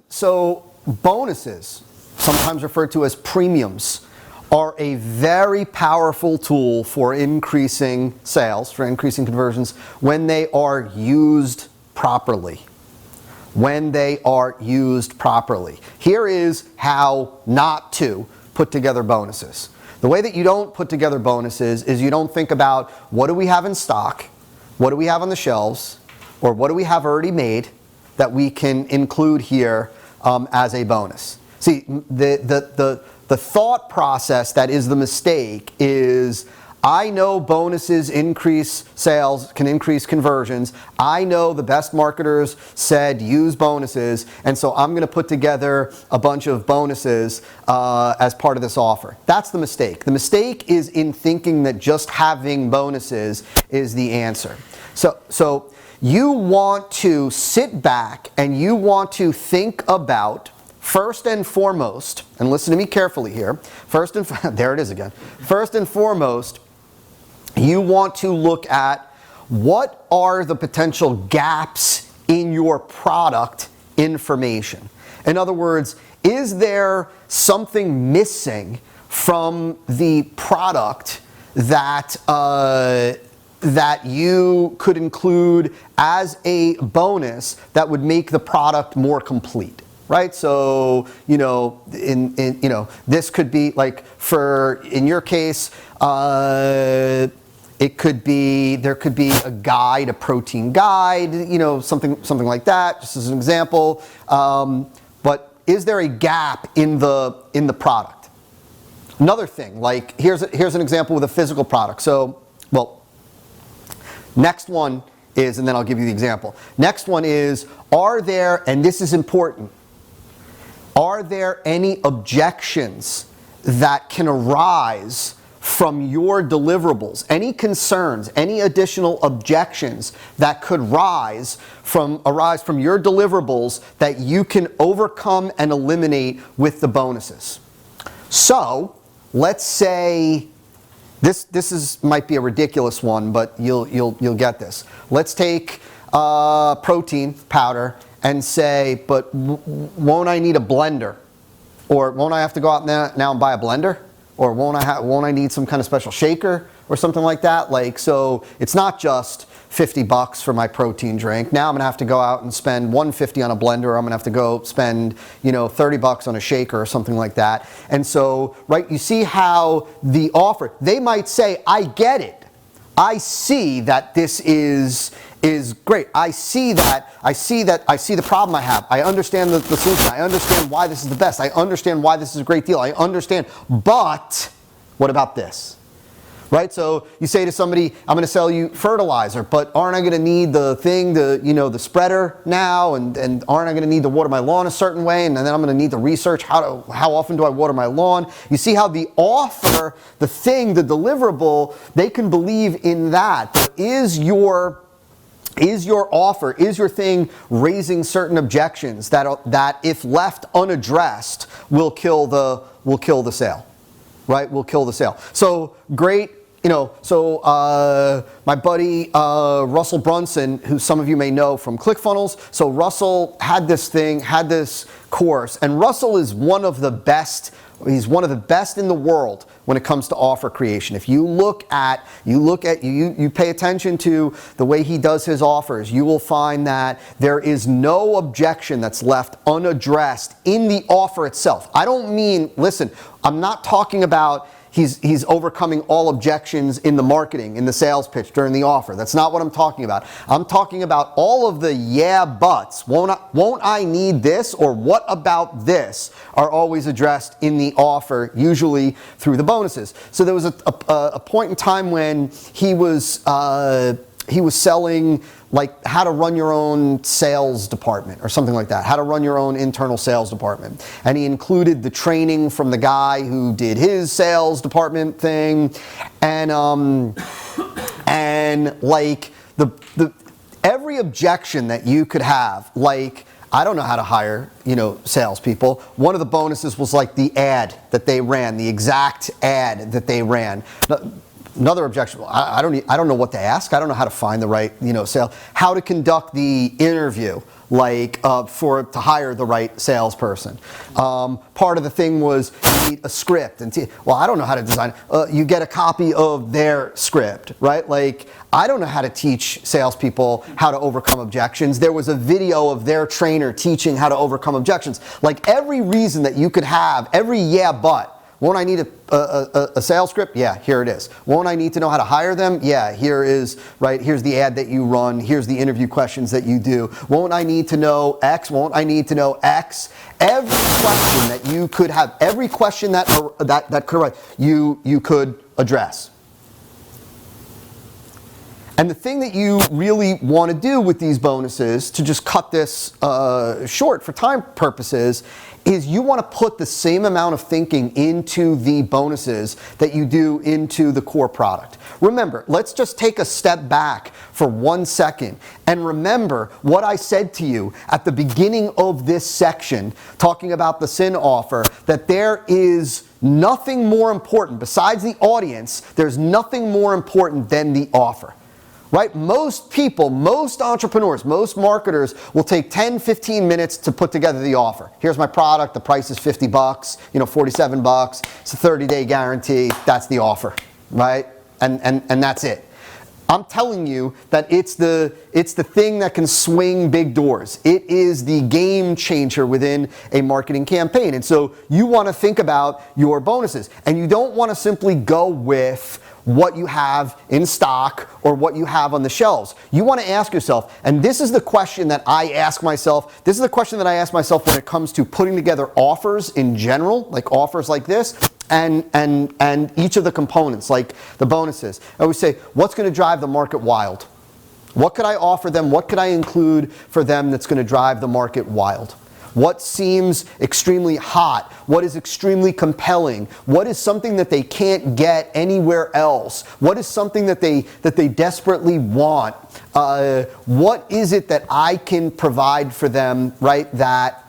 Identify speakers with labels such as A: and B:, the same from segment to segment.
A: So bonuses, sometimes referred to as premiums, are a very powerful tool for increasing sales, for increasing conversions, when they are used properly. When they are used properly. Here is how not to put together bonuses. The way that you don't put together bonuses is you don't think about what do we have in stock, what do we have on the shelves, or what do we have already made that we can include here as a bonus. See, the thought process that is the mistake is, I know bonuses increase sales, can increase conversions. I know the best marketers said use bonuses, and so I'm going to put together a bunch of bonuses as part of this offer. That's the mistake. The mistake is in thinking that just having bonuses is the answer. So you want to sit back and you want to think about, first and foremost, and listen to me carefully here, there it is again. First and foremost, you want to look at what are the potential gaps in your product information. In other words, is there something missing from the product that that you could include as a bonus that would make the product more complete? Right? So, this could be like, in your case, it could be, there could be a guide, a protein guide, something like that, just as an example. But is there a gap in the product? Another thing, like here's an example with a physical product. So, next one is, and then I'll give you the example. Next one is, are there, and this is important, are there any objections that can arise from your deliverables? Any concerns, any additional objections that could arise from your deliverables that you can overcome and eliminate with the bonuses? So, let's say, this might be a ridiculous one, but you'll get this. Let's take protein powder and say, but won't I need a blender? Or won't I have to go out now and buy a blender? Or won't I need some kind of special shaker or something like that? Like, so it's not just $50 for my protein drink. Now I'm gonna have to go out and spend $150 on a blender, or I'm gonna have to go spend, $30 on a shaker or something like that. And so, right, you see how the offer, they might say, I get it. I see that this is great. I see the problem I have. I understand the solution. I understand why this is the best. I understand why this is a great deal. I understand, but what about this? Right? So you say to somebody, I'm going to sell you fertilizer, but aren't I going to need the thing, the spreader now, and aren't I going to need to water my lawn a certain way, and then I'm going to need to research how often do I water my lawn? You see how the offer, the thing, the deliverable, they can believe in that. But is your offer, is your thing raising certain objections that if left unaddressed will kill the sale, right? Will kill the sale. So great. My buddy Russell Brunson, who some of you may know from ClickFunnels. So Russell had this course, and Russell is one of the best. He's one of the best in the world when it comes to offer creation. If you pay attention to the way he does his offers, you will find that there is no objection that's left unaddressed in the offer itself. I don't mean, listen, I'm not talking about he's overcoming all objections in the marketing, in the sales pitch, during the offer. That's not what I'm talking about. I'm talking about all of the yeah buts. Won't I need this, or what about this, are always addressed in the offer, usually through the bonuses. So there was a point in time when he was selling, like, how to run your own sales department or something like that, how to run your own internal sales department. And he included the training from the guy who did his sales department thing, and like every objection that you could have, like, I don't know how to hire, salespeople. One of the bonuses was like the ad that they ran, the exact ad that they ran. Another objection, I don't know what to ask. I don't know how to find the right, sale. How to conduct the interview. to hire the right salesperson. Part of the thing was you need a script, and well, I don't know how to design. You get a copy of their script, right? Like, I don't know how to teach salespeople how to overcome objections. There was a video of their trainer teaching how to overcome objections. Like, every reason that you could have, every yeah but. Won't I need a sales script? Yeah, here it is. Won't I need to know how to hire them? Yeah, here's the ad that you run. Here's the interview questions that you do. Won't I need to know X? Won't I need to know X? Every question that you could have, every question that could arise, you could address. And the thing that you really want to do with these bonuses, to just cut this short for time purposes, is you want to put the same amount of thinking into the bonuses that you do into the core product. Remember, let's just take a step back for 1 second and remember what I said to you at the beginning of this section, talking about the sin offer, that there is nothing more important, besides the audience, there's nothing more important than the offer. Right? Most people, most entrepreneurs, most marketers will take 10, 15 minutes to put together the offer. Here's my product, the price is $50, $47, it's a 30-day guarantee, that's the offer, right? And that's it. I'm telling you that it's the thing that can swing big doors. It is the game changer within a marketing campaign. And so you want to think about your bonuses, and you don't want to simply go with what you have in stock or what you have on the shelves. You want to ask yourself, and this is the question that I ask myself, this is the question that I ask myself when it comes to putting together offers in general, like offers like this, and each of the components, like the bonuses. I always say, what's going to drive the market wild? What could I offer them? What could I include for them that's going to drive the market wild? What seems extremely hot? What is extremely compelling? What is something that they can't get anywhere else? What is something that they desperately want? What is it that I can provide for them, right, that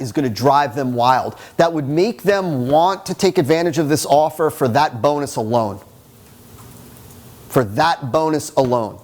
A: is going to drive them wild, that would make them want to take advantage of this offer for that bonus alone? For that bonus alone.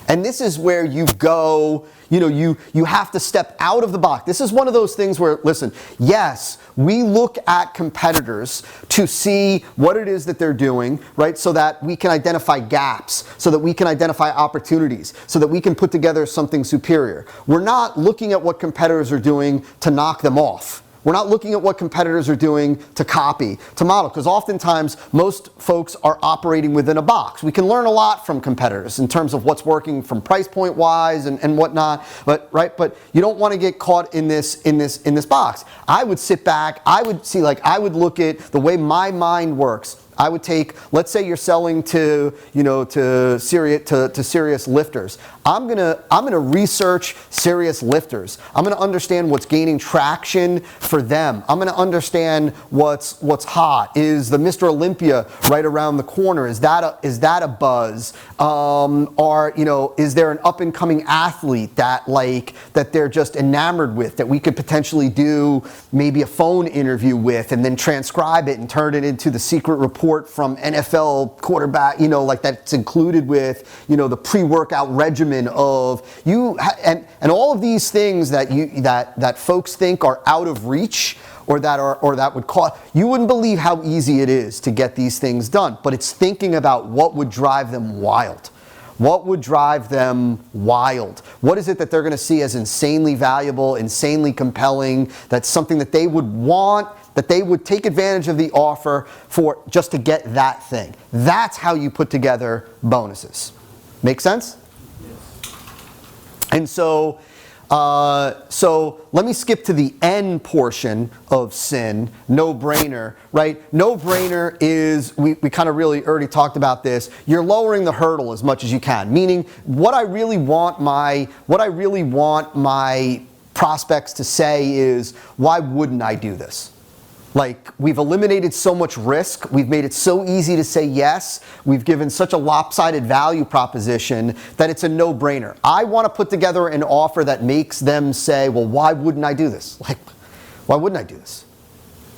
A: And this is where you go, you have to step out of the box. This is one of those things where, listen, yes, we look at competitors to see what it is that they're doing, right? So that we can identify gaps, so that we can identify opportunities, so that we can put together something superior. We're not looking at what competitors are doing to knock them off. We're not looking at what competitors are doing to copy, to model, because oftentimes most folks are operating within a box. We can learn a lot from competitors in terms of what's working from price point wise and whatnot, but you don't want to get caught in this box. I would sit back, I would look at the way my mind works. I would take, let's say you're selling to serious lifters. I'm gonna research serious lifters. I'm gonna understand what's gaining traction for them. I'm gonna understand what's hot. Is the Mr. Olympia right around the corner? Is that a buzz? Is there an up and coming athlete that they're just enamored with, that we could potentially do maybe a phone interview with and then transcribe it and turn it into the secret report from NFL quarterback, like that's included with, the pre-workout regimen of you, and all of these things that folks think are out of reach or that would cost. You wouldn't believe how easy it is to get these things done, but it's thinking about what would drive them wild. What would drive them wild? What is it that they're going to see as insanely valuable, insanely compelling, that's something that they would want, that they would take advantage of the offer for just to get that thing? That's how you put together bonuses. Make sense? Yes. And so let me skip to the end portion of sin, no-brainer, right? No-brainer is, we kind of really already talked about this, you're lowering the hurdle as much as you can, meaning what I really want my prospects to say is, why wouldn't I do this? Like, we've eliminated so much risk. We've made it so easy to say yes. We've given such a lopsided value proposition that it's a no-brainer. I want to put together an offer that makes them say, well, why wouldn't I do this? Like, why wouldn't I do this?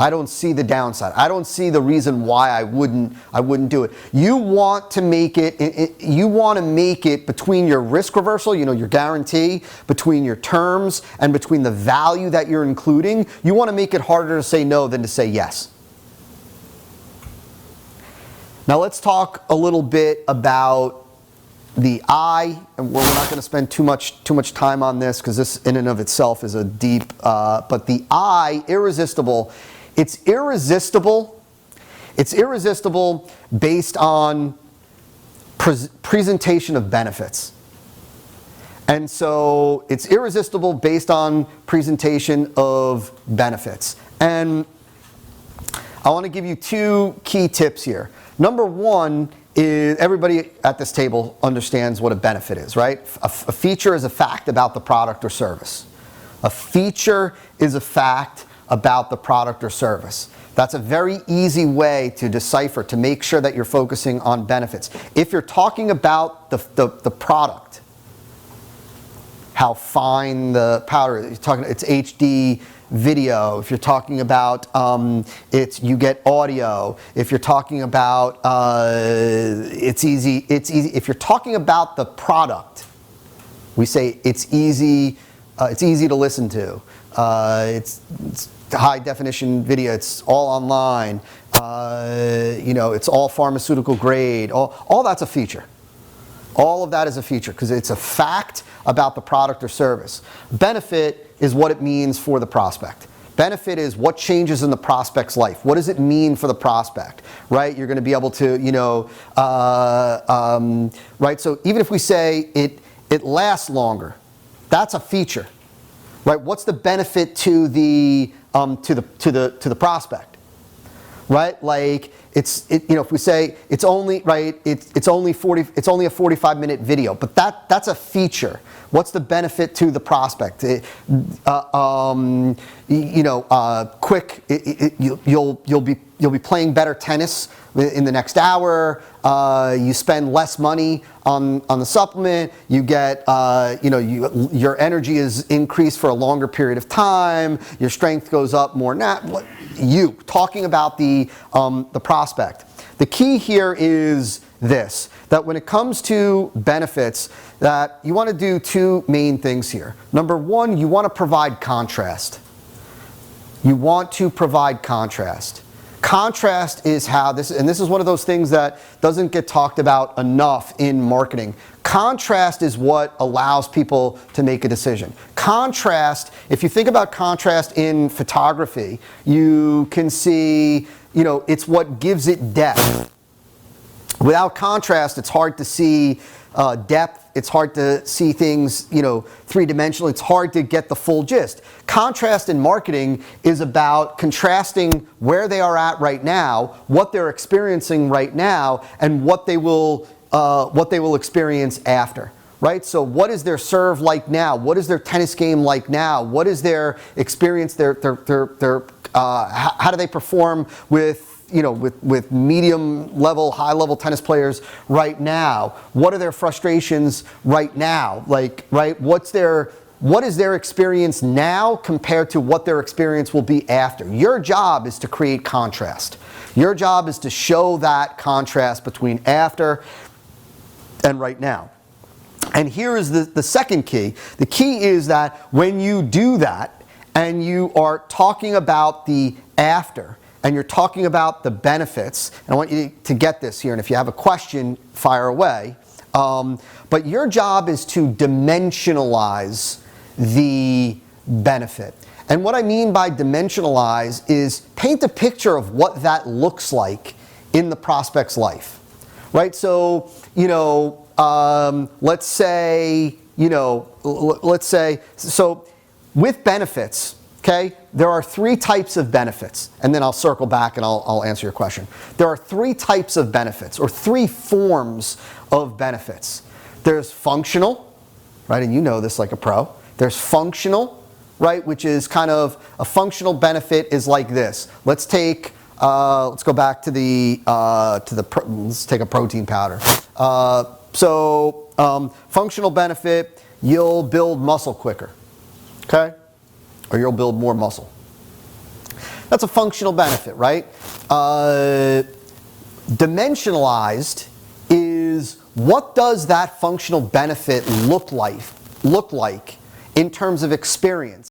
A: I don't see the downside. I don't see the reason why I wouldn't do it. You want to make it, you want to make it between your risk reversal, your guarantee, between your terms, and between the value that you're including. You want to make it harder to say no than to say yes. Now let's talk a little bit about the I, and we're not going to spend too much time on this because this in and of itself is a deep, but the I, irresistible. It's irresistible based on presentation of benefits. And so it's irresistible based on presentation of benefits. And I want to give you 2 key tips here. Number 1 is, everybody at this table understands what a benefit is, right? A feature is a fact about the product or service. A feature is a fact about the product or service. That's a very easy way to decipher, to make sure that you're focusing on benefits. If you're talking about the product, how fine the powder is, it's HD video. If you're talking about you get audio. If you're talking about it's easy. If you're talking about the product, we say it's easy to listen to. It's high definition video. It's all online. It's all pharmaceutical grade. All that's a feature. All of that is a feature because it's a fact about the product or service. Benefit is what it means for the prospect. Benefit is what changes in the prospect's life. What does it mean for the prospect, right? You're going to be able to, right? So even if we say it lasts longer, that's a feature, right? What's the benefit to the prospect, right? Like if we say it's only right, it's only a 45-minute video, but that's a feature. What's the benefit to the prospect? Quick. You'll be playing better tennis in the next hour. You spend less money on the supplement. You get your energy is increased for a longer period of time. Your strength goes up more. You talking about the prospect. The key here is this, that when it comes to benefits, that you want to do 2 main things here. Number 1, you want to provide contrast. You want to provide contrast. Contrast is how this is one of those things that doesn't get talked about enough in marketing. Contrast is what allows people to make a decision. Contrast, if you think about contrast in photography, you can see, it's what gives it depth. Without contrast, it's hard to see depth. It's hard to see things, 3-dimensional. It's hard to get the full gist. Contrast in marketing is about contrasting where they are at right now, what they're experiencing right now, and what they will experience after. Right? So what is their serve like now? What is their tennis game like now? What is their experience? How do they perform with medium level, high level tennis players right now? What are their frustrations right now? What is their experience now compared to what their experience will be after? Your job is to create contrast. Your job is to show that contrast between after and right now. And here is the second key. The key is that when you do that and you are talking about the after, and you're talking about the benefits, and I want you to get this here, and if you have a question, fire away. But your job is to dimensionalize the benefit. And what I mean by dimensionalize is paint a picture of what that looks like in the prospect's life, right? So, let's say, so with benefits, okay, there are 3 types of benefits, and then I'll circle back and I'll answer your question. There are 3 types of benefits, or 3 forms of benefits. There's functional, right, and you know this like a pro. There's functional, right, which is kind of a functional benefit is like this. Let's take, let's go back to let's take a protein powder. Functional benefit, you'll build muscle quicker, okay? Or you'll build more muscle. That's a functional benefit, right? Dimensionalized is what does that functional benefit look like in terms of experience?